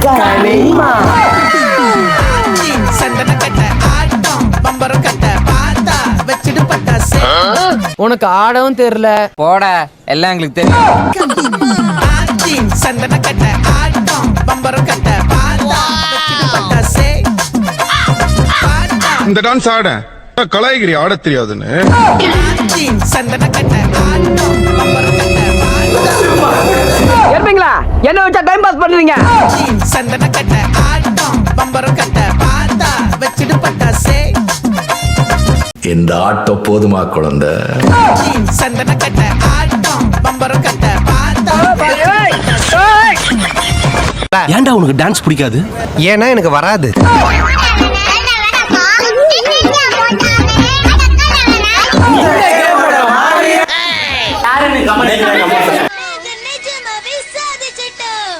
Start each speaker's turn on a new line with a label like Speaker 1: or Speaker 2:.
Speaker 1: கலைமா
Speaker 2: உனக்கு ஆடவும் தெரியல.
Speaker 3: போட எல்லாம் எங்களுக்கு தெரியும்.
Speaker 4: இந்த டான்ஸ் ஆட கலாய்கிரி ஆட தெரியாதுன்னு
Speaker 1: ஏற்பீங்களா? என்ன வச்சா டைம் பாஸ் பண்ணுவீங்க?
Speaker 5: இந்த ஆட்டம் போதுமா குழந்தை?
Speaker 6: ஏன்டா உனக்கு டான்ஸ் பிடிக்காது?
Speaker 7: ஏன்னா எனக்கு வராது.